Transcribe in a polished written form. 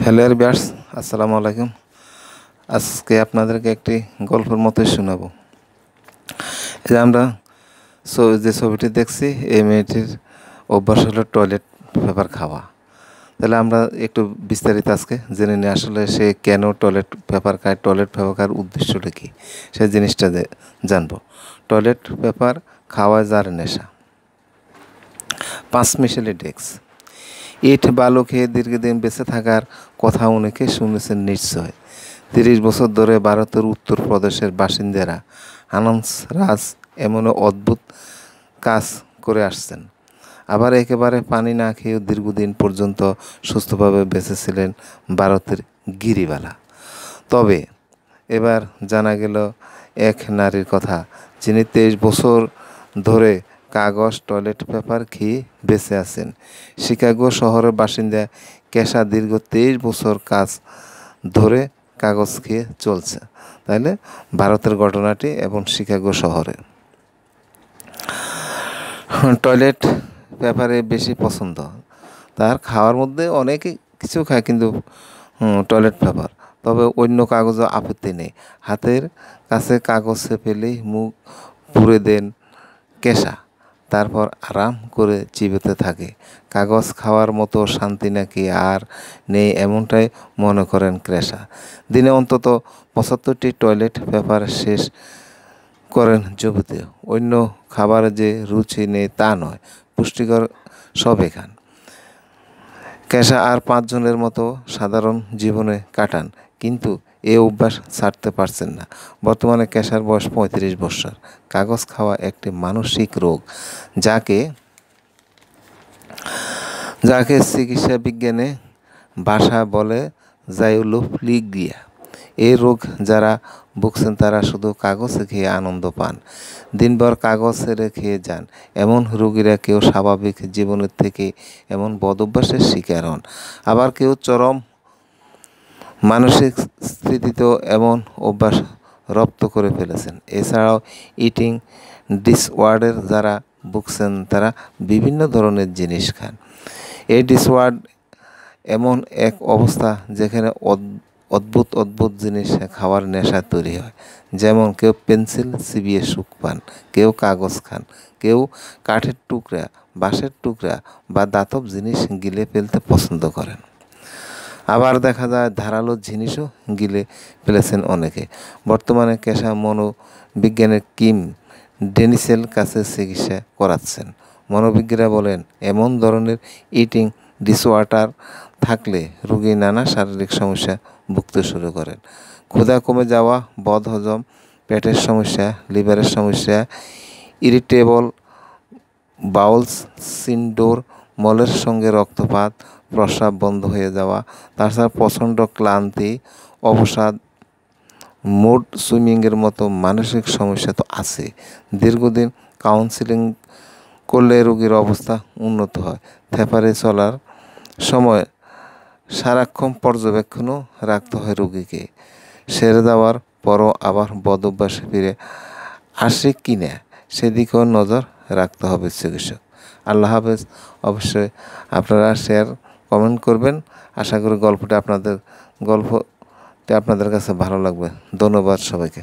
Hello everyone, আসসালামু আলাইকুম। আজকে আপনাদেরকে একটি গল্পের মতোই শোনাবো। এই যে আমরা যে ছবিটি দেখছি, এই মেয়েটির অভ্যাস হলো টয়লেট পেপার খাওয়া। তাহলে আমরা একটু বিস্তারিত আজকে জেনে নিই আসলে সে কেন টয়লেট পেপার খায়, টয়লেট পেপার খাওয়ার উদ্দেশ্যটা কী, সেই জিনিসটা জানবো। টয়লেট পেপার খাওয়া যার নেশা। 5 মিশেলি ডেস্ক। ইট বালু খেয়ে দীর্ঘদিন বেঁচে থাকার কথা অনেকে শুনেছেন নিশ্চয়। 30 বছর ধরে ভারতের উত্তর প্রদেশের বাসিন্দারা আনন্দ রাজ এমন অদ্ভুত কাজ করে আসছেন। আবার একেবারে পানি না খেয়েও দীর্ঘদিন পর্যন্ত সুস্থভাবে বেঁচেছিলেন ভারতের গিরিবালা। তবে এবার জানা গেল এক নারীর কথা, যিনি 23 বছর ধরে কাগজ টয়লেট পেপার খেয়ে বেঁচে আছেন। শিকাগো শহরের বাসিন্দা কেশা দীর্ঘ 23 বছর কাজ ধরে কাগজ খেয়ে চলছে। তাইলে ভারতের ঘটনাটি এবং শিকাগো শহরে টয়লেট পেপারে বেশি পছন্দ। তার খাওয়ার মধ্যে অনেকে কিছু খায়, কিন্তু টয়লেট পেপার। তবে অন্য কাগজও আপত্তি নেই। হাতের কাছে কাগজ পেলেই মুখ পুড়ে দেন কেশা, তারপর আরাম করে চিবোতে থাকে। কাগজ খাওয়ার মতো শান্তি নাকি আর নেই, এমনটাই মনে করেন কেশা। দিনে অন্তত 75টি টয়লেট পেপার শেষ করেন যুবতী। অন্য খাবারে যে রুচি নেই তা নয়, পুষ্টিকর সবই খান। কেশা আর 5 জনের মতো সাধারণ জীবনে কাটান, কিন্তু এ অভ্যাস ছাড়তে পারছেন না। বর্তমানে কেশার বয়স 35 বছর। কাগজ খাওয়া একটি মানসিক রোগ, যাকে চিকিৎসা বিজ্ঞানে ভাষা বলে জাইলোফিলিয়া। এই রোগ যারা ভুগছেন তারা শুধু কাগজ খেয়ে আনন্দ পান, দিনভর কাগজ রেখে যান। এমন রোগীরা কেউ স্বাভাবিক জীবনের থেকে এমন বদভ্যাসের শিকার হন, আবার কেউ চরম মানসিক স্থিতিতেও এমন অভ্যাস রপ্ত করে ফেলেছেন। এছাড়াও ইটিং ডিসঅর্ডার যারা ভুগছেন তারা বিভিন্ন ধরনের জিনিস খান। এই ডিসঅর্ডার এমন এক অবস্থা যেখানে অদ্ভুত জিনিস খাওয়ার নেশা তৈরি হয়। যেমন কেউ পেন্সিল চিবিয়ে সুখ পান, কেউ কাগজ খান, কেউ কাঠের টুকরা, বাঁশের টুকরা বা ধাতব জিনিস গিলে ফেলতে পছন্দ করেন। আবার দেখা যায় ধারালো জিনিসও গিলে ফেলেছেন অনেকে। বর্তমানে কেশা মনোবিজ্ঞানের কিম ডেনিসের কাছে চিকিৎসা করাচ্ছেন। মনোবিজ্ঞরা বলেন, এমন ধরনের ইটিং ডিসঅর্ডার থাকলে রোগী নানা শারীরিক সমস্যা ভুগতে শুরু করেন। ক্ষুধা কমে যাওয়া, বদহজম, পেটের সমস্যা, লিভারের সমস্যা, ইরিটেবল বাউল সিনড্রোম, মলের সঙ্গে রক্তপাত, প্রস্রাব বন্ধ হয়ে যাওয়া, তাছাড়া প্রচণ্ড ক্লান্তি, অবসাদ, মুড সুইংয়ের মতো মানসিক সমস্যা তো আছে। দীর্ঘদিন কাউন্সেলিং করলে রোগীর অবস্থা উন্নত হয়। থেপারে চলার সময় সারাক্ষণ পর্যবেক্ষণও রাখতে হয় রোগীকে। সেরে যাওয়ার পরও আবার বদভ্যাসে ফিরে আসে কি না সেদিকেও নজর রাখতে হবে চিকিৎসক। আল্লাহ হাফেজ। অবশ্যই আপনারা শেয়ার কমেন্ট করবেন। আশা করি গল্পটি আপনাদের কাছে ভালো লাগবে। ধন্যবাদ সবাইকে।